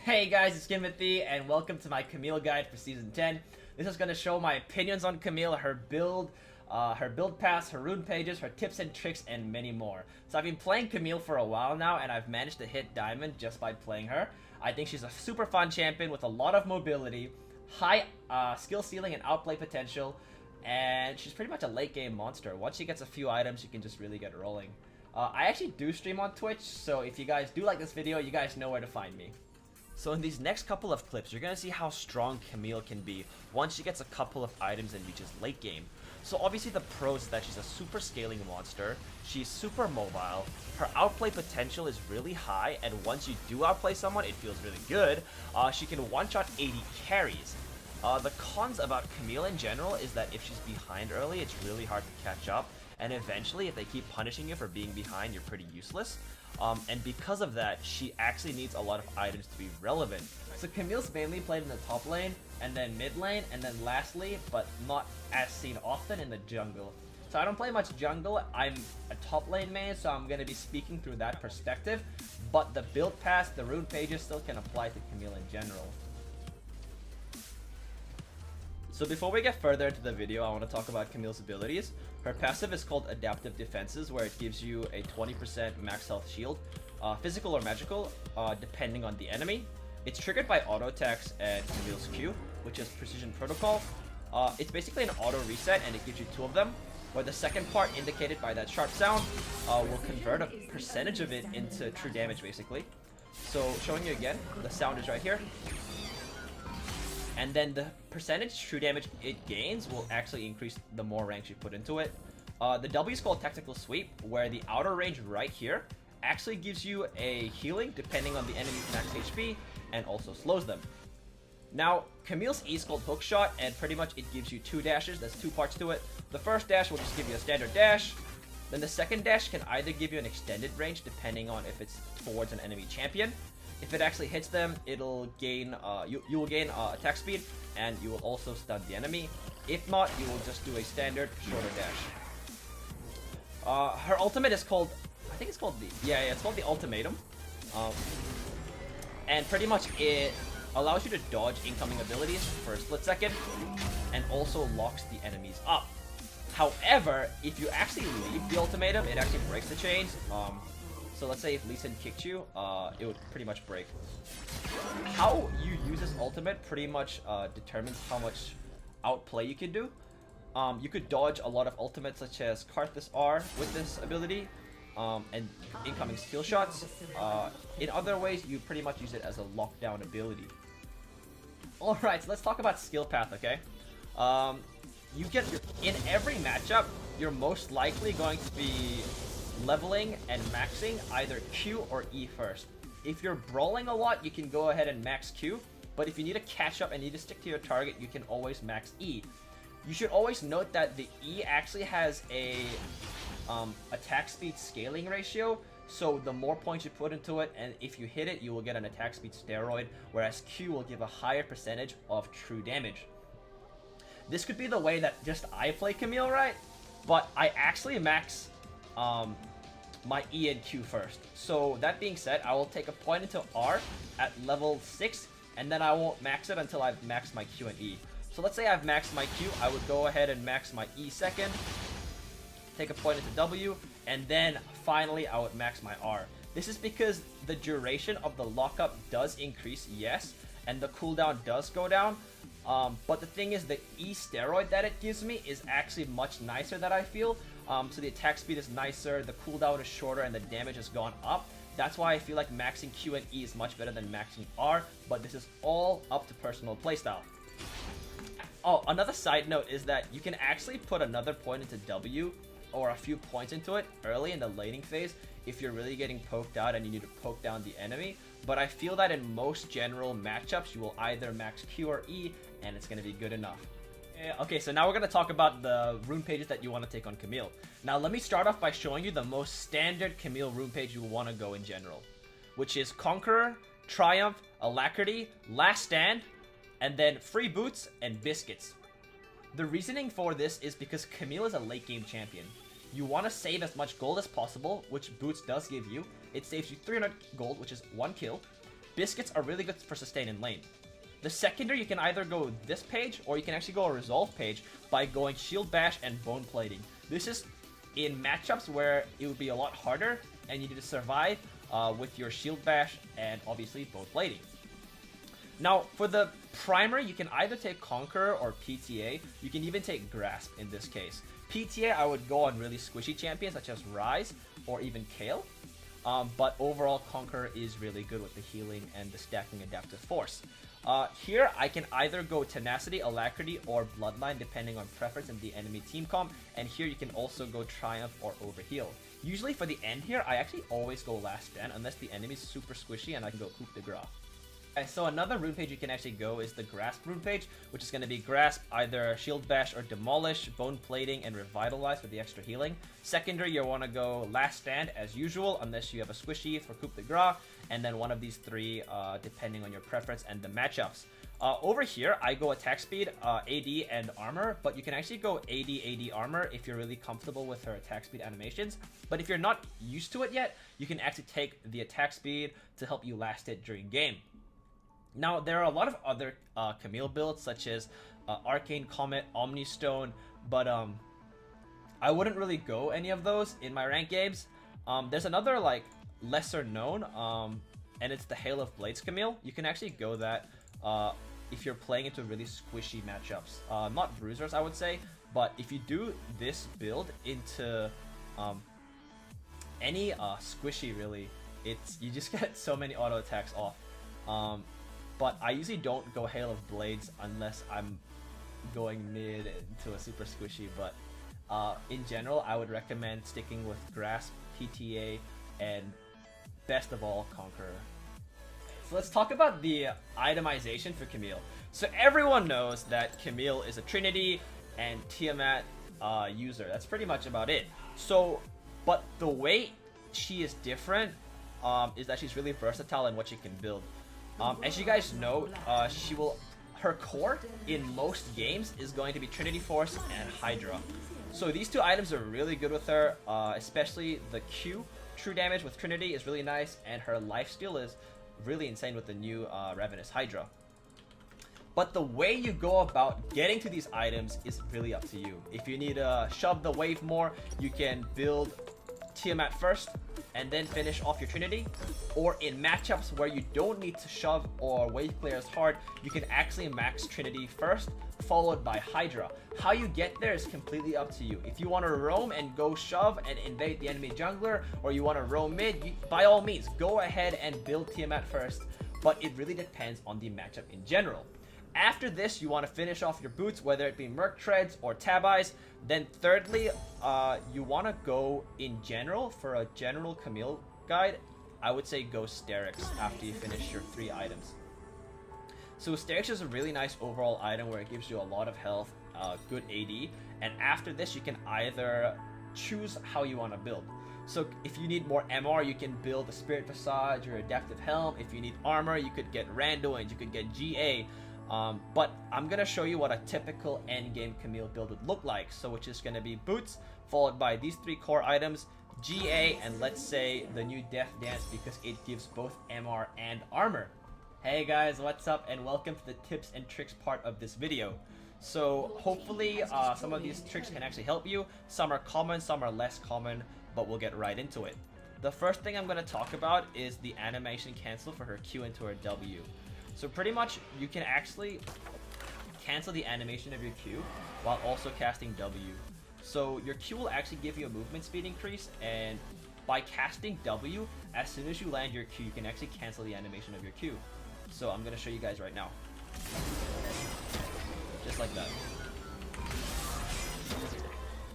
Hey guys, it's Kimmothy, and welcome to my Camille guide for Season 10. This is going to show my opinions on Camille, her build pass, her rune pages, her tips and tricks, and many more. So I've been playing Camille for a while now, and I've managed to hit Diamond just by playing her. I think she's a super fun champion with a lot of mobility, high skill ceiling and outplay potential, and she's pretty much a late game monster. Once she gets a few items, you can just really get rolling. I actually do stream on Twitch, so if you guys do like this video, you guys know where to find me. So in these next couple of clips, you're going to see how strong Camille can be once she gets a couple of items and reaches late game. So obviously the pros is that she's a super scaling monster, she's super mobile, her outplay potential is really high, and once you do outplay someone, it feels really good. She can one-shot 80 carries. The cons about Camille in general is that if she's behind early, it's really hard to catch up, and eventually if they keep punishing you for being behind, you're pretty useless. And because of that, she actually needs a lot of items to be relevant. So Camille's mainly played in the top lane, and then mid lane, and then lastly, but not as seen often, in the jungle. So I don't play much jungle, I'm a top lane main, so I'm going to be speaking through that perspective, but the build pass, the rune pages still can apply to Camille in general. So before we get further into the video, I want to talk about Camille's abilities. Her passive is called Adaptive Defenses, where it gives you a 20% max health shield, physical or magical, depending on the enemy. It's triggered by auto attacks and Camille's Q, which is Precision Protocol. It's basically an auto reset, and it gives you 2 of them, where the second part, indicated by that sharp sound, will convert a percentage of it into true damage, basically. So showing you again, the sound is right here. And then the percentage true damage it gains will actually increase the more ranks you put into it. The W is called Tactical Sweep, where the outer range right here actually gives you a healing depending on the enemy's max HP, and also slows them. Now, Camille's E is called Hook Shot, and pretty much it gives you 2 dashes. There's 2 parts to it. The first dash will just give you a standard dash. Then the second dash can either give you an extended range depending on if it's towards an enemy champion. If it actually hits them, it'll gain, you will gain attack speed, and you will also stun the enemy. If not, you will just do a standard shorter dash. Her ultimate is called, I think it's called it's called the Ultimatum. And pretty much it allows you to dodge incoming abilities for a split second, and also locks the enemies up. However, if you actually leave the ultimatum, it actually breaks the chains. So let's say if Lee Sin kicked you, it would pretty much break. How you use this ultimate pretty much determines how much outplay you can do. You could dodge a lot of ultimates such as Karthus R with this ability, and incoming skill shots. In other ways, you pretty much use it as a lockdown ability. Alright, so let's talk about skill path, okay? In every matchup, you're most likely going to be leveling and maxing either Q or E first. If you're brawling a lot, you can go ahead and max Q, but if you need to catch up and need to stick to your target, you can always max E. You should always note that the E actually has a attack speed scaling ratio, so the more points you put into it, and if you hit it, you will get an attack speed steroid, whereas Q will give a higher percentage of true damage. This could be the way that just I play Camille, right? But I actually max my E and Q first. So that being said, I will take a point into R at level 6, and then I won't max it until I've maxed my Q and E. So let's say I've maxed my Q, I would go ahead and max my E second, take a point into W, and then finally I would max my R. This is because the duration of the lockup does increase, yes, and the cooldown does go down. But the thing is, the E steroid that it gives me is actually much nicer, that I feel. So the attack speed is nicer, the cooldown is shorter, and the damage has gone up. That's why I feel like maxing Q and E is much better than maxing R, but this is all up to personal playstyle. Oh, another side note is that you can actually put another point into W, or a few points into it, early in the laning phase if you're really getting poked out and you need to poke down the enemy. But I feel that in most general matchups, you will either max Q or E, and it's going to be good enough. Okay, so now we're going to talk about the rune pages that you want to take on Camille. Now, let me start off by showing you the most standard Camille rune page you will want to go in general, which is Conqueror, Triumph, Alacrity, Last Stand, and then Free Boots and Biscuits. The reasoning for this is because Camille is a late game champion. You want to save as much gold as possible, which Boots does give you. It saves you 300 gold, which is 1 kill. biscuits are really good for sustain in lane. The secondary, you can either go this page, or you can actually go a resolve page by going shield bash and bone plating. This is in matchups where it would be a lot harder, and you need to survive with your shield bash and obviously bone plating. Now, for the primary, you can either take Conqueror or PTA. You can even take Grasp in this case. PTA, I would go on really squishy champions such as Rise or even Kale. But overall, Conqueror is really good with the healing and the stacking adaptive force. Here, I can either go Tenacity, Alacrity, or Bloodline depending on preference and the enemy team comp. And here you can also go Triumph or Overheal. Usually for the end here, I actually always go Last Stand unless the enemy is super squishy and I can go Coup de Grace. So another rune page you can actually go is the Grasp rune page, which is going to be Grasp, either Shield Bash or Demolish, Bone Plating, and Revitalize for the extra healing. Secondary, you'll want to go Last Stand as usual, unless you have a squishy for Coup de Grace, and then one of these three depending on your preference and the matchups. Over here, I go Attack Speed, AD, and Armor, but you can actually go AD Armor if you're really comfortable with her Attack Speed animations. But if you're not used to it yet, you can actually take the Attack Speed to help you last hit during game. Now, there are a lot of other Camille builds, such as Arcane Comet, Omni Stone, but I wouldn't really go any of those in my ranked games. There's another, like, lesser known, and it's the Hail of Blades Camille. You can actually go that if you're playing into really squishy matchups. Not bruisers, I would say, but if you do this build into any squishy, really, you just get so many auto attacks off. But I usually don't go Hail of Blades unless I'm going mid to a super squishy, but in general, I would recommend sticking with Grasp, PTA, and best of all, Conqueror. So let's talk about the itemization for Camille. So everyone knows that Camille is a Trinity and Tiamat user. That's pretty much about it. So, but the way she is different is that she's really versatile in what she can build. As you guys know, her core in most games is going to be Trinity Force and Hydra. So these two items are really good with her, especially the Q. True damage with Trinity is really nice, and her lifesteal is really insane with the new Ravenous Hydra. But the way you go about getting to these items is really up to you. If you need to shove the wave more, you can build Tiamat first and then finish off your Trinity, or in matchups where you don't need to shove or wave clear as hard, you can actually max Trinity first, followed by Hydra. How you get there is completely up to you. If you want to roam and go shove and invade the enemy jungler, or you want to roam mid, by all means, go ahead and build Tiamat first, but it really depends on the matchup in general. After this, you want to finish off your boots, whether it be Merc Treads or Tab Eyes. Then thirdly, you want to go in general, for a general Camille guide, I would say go Sterix after you finish your 3 items. So Sterix is a really nice overall item where it gives you a lot of health, good AD, and after this you can either choose how you want to build. So if you need more MR, you can build a Spirit Visage or Adaptive Helm. If you need armor, you could get Randuin, you could get GA. But I'm going to show you what a typical endgame Camille build would look like. So which is going to be boots, followed by these 3 core items, GA, and let's say the new Death Dance because it gives both MR and armor. Hey guys, what's up, and welcome to the tips and tricks part of this video. So hopefully some of these tricks can actually help you. Some are common, some are less common, but we'll get right into it. The first thing I'm going to talk about is the animation cancel for her Q into her W. So pretty much you can actually cancel the animation of your Q while also casting W. So your Q will actually give you a movement speed increase, and by casting W, as soon as you land your Q, you can actually cancel the animation of your Q. So I'm going to show you guys right now. Just like that.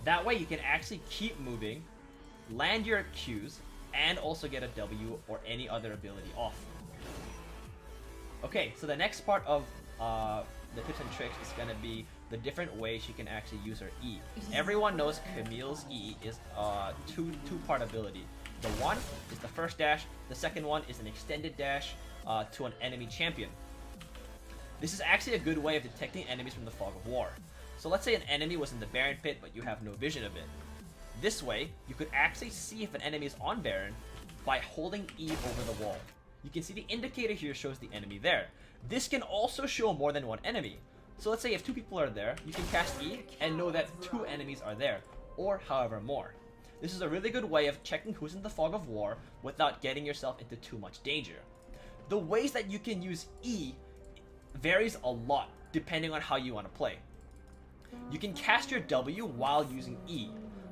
That way you can actually keep moving, land your Qs, and also get a W or any other ability off. Okay, so the next part of the tips and tricks is going to be the different ways you can actually use her E. Everyone knows Camille's E is a two-part ability. The one is the first dash, the second one is an extended dash to an enemy champion. This is actually a good way of detecting enemies from the fog of war. So let's say an enemy was in the Baron pit but you have no vision of it. This way, you could actually see if an enemy is on Baron by holding E over the wall. you can see the indicator here shows the enemy there. This can also show more than one enemy. So let's say if 2 people are there, you can cast E and know that 2 enemies are there, or however more. This is a really good way of checking who's in the fog of war without getting yourself into too much danger. The ways that you can use E varies a lot depending on how you want to play. You can cast your W while using E.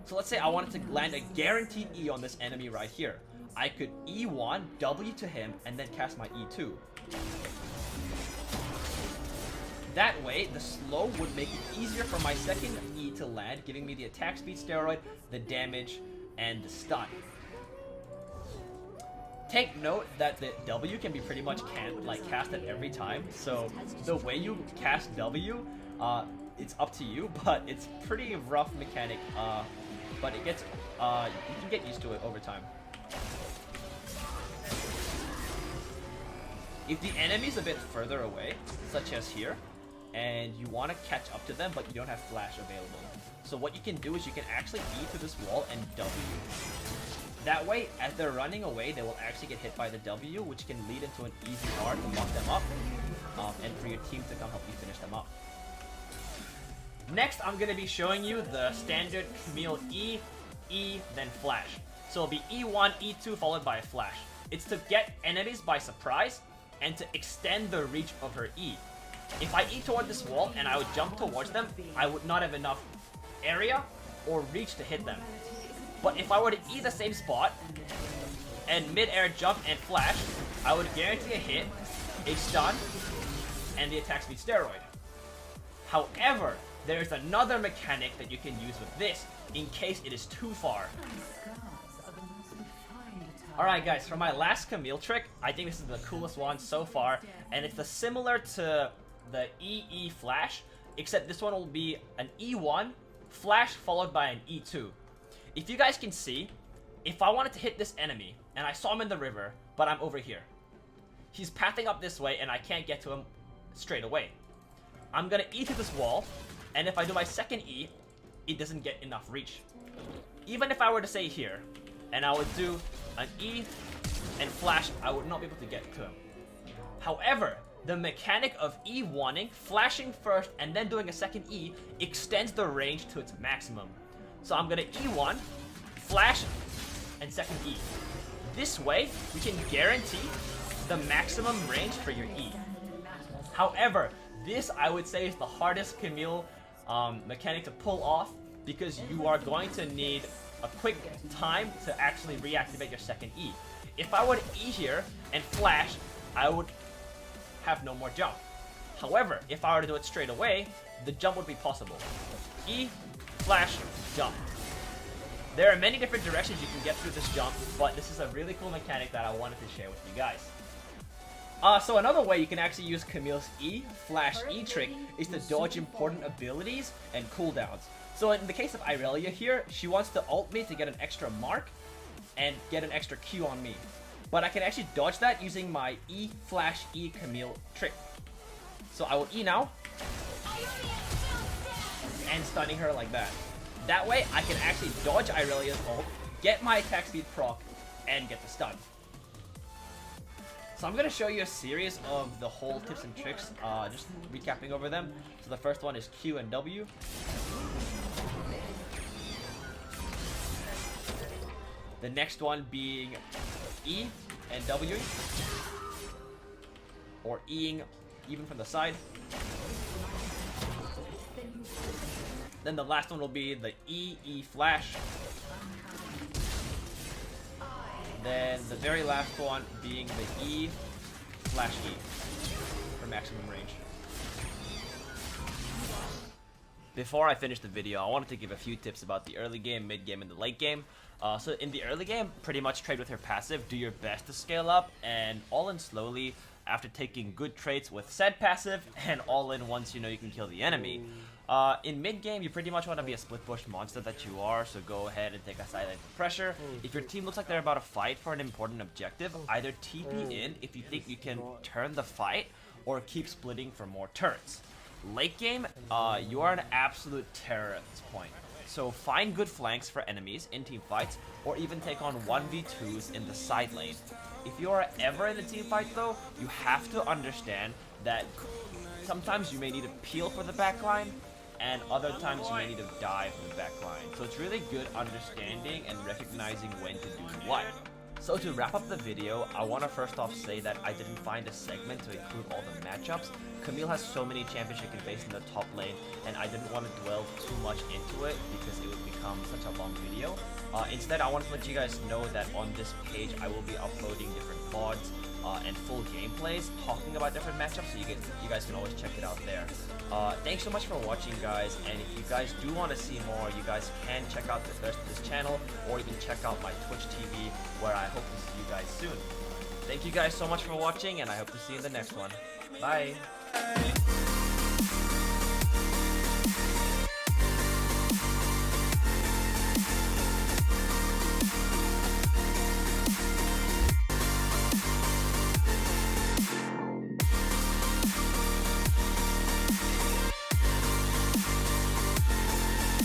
So let's say I wanted to land a guaranteed E on this enemy right here. I could E1, W to him, and then cast my E2. That way, the slow would make it easier for my second E to land, giving me the attack speed steroid, the damage, and the stun. Take note that the W can be pretty much casted every time, so the way you cast W, it's up to you, but it's pretty rough mechanic, but it gets, you can get used to it over time. If the enemy's a bit further away, such as here, and you want to catch up to them, but you don't have flash available. So what you can do is you can actually E to this wall and W. That way, as they're running away, they will actually get hit by the W, which can lead into an easy R to lock them up, and for your team to come help you finish them up. Next, I'm going to be showing you the standard Camille E, E, then flash. So it'll be E1, E2, followed by a flash. It's to get enemies by surprise, and to extend the reach of her E. If I E toward this wall and I would jump towards them, I would not have enough area or reach to hit them. But if I were to E the same spot, and mid-air jump and flash, I would guarantee a hit, a stun, and the attack speed steroid. However, there is another mechanic that you can use with this, in case it is too far. Alright guys, for my last Camille trick, I think this is the coolest one so far, and it's similar to the EE flash, except this one will be an E1 flash followed by an E2. If you guys can see, if I wanted to hit this enemy, and I saw him in the river, but I'm over here, he's pathing up this way and I can't get to him straight away. I'm gonna E to this wall, and if I do my second E, it doesn't get enough reach. Even if I were to say here, and I would do an E and flash, I would not be able to get to him. However, the mechanic of E1ing, flashing first, and then doing a second E extends the range to its maximum. So I'm gonna E1, flash, and second E. This way, you can guarantee the maximum range for your E. However, this I would say is the hardest Camille mechanic to pull off, because you are going to need a quick time to actually reactivate your second E. If I were to E here and flash, I would have no more jump. However, if I were to do it straight away, the jump would be possible. E, flash, jump. There are many different directions you can get through this jump, but this is a really cool mechanic that I wanted to share with you guys. So another way you can actually use Camille's E, flash E trick is to dodge important abilities and cooldowns. So in the case of Irelia here, she wants to ult me to get an extra mark and get an extra Q on me. But I can actually dodge that using my E flash E Camille trick. So I will E now, and stunning her like that. That way I can actually dodge Irelia's ult, get my attack speed proc, and get the stun. So I'm going to show you a series of the whole tips and tricks, just recapping over them. So the first one is Q and W. The next one being E and W, or Eing even from the side. Then the last one will be the E flash. Then the very last one being the E flash E for maximum range. Before I finish the video, I wanted to give a few tips about the early game, mid game, and the late game. So in the early game, pretty much trade with her passive, do your best to scale up, and all in slowly after taking good traits with said passive, and all in once you know you can kill the enemy. In mid game, you pretty much want to be a split push monster that you are, so go ahead and take a side lane for pressure. If your team looks like they're about to fight for an important objective, either TP in if you think you can turn the fight, or keep splitting for more turrets. Late game, you are an absolute terror at this point. So find good flanks for enemies in team fights, or even take on 1v2s in the side lane. If you are ever in a team fight though, you have to understand that sometimes you may need to peel for the backline, and other times you may need to die for the backline. So it's really good understanding and recognizing when to do what. So to wrap up the video, I want to first off say that I didn't find a segment to include all the matchups. Camille has so many champions she can face in the top lane, and I didn't want to dwell too much into it because it would become such a long video. Instead, I want to let you guys know that on this page, I will be uploading different VODs and full gameplays talking about different matchups, so you guys can always check it out there. Thanks so much for watching, guys, and if you guys do want to see more, you guys can check out the rest of this channel, or you can check out my Twitch TV, where I hope to see you guys soon. Thank you guys so much for watching, and I hope to see you in the next one. Bye!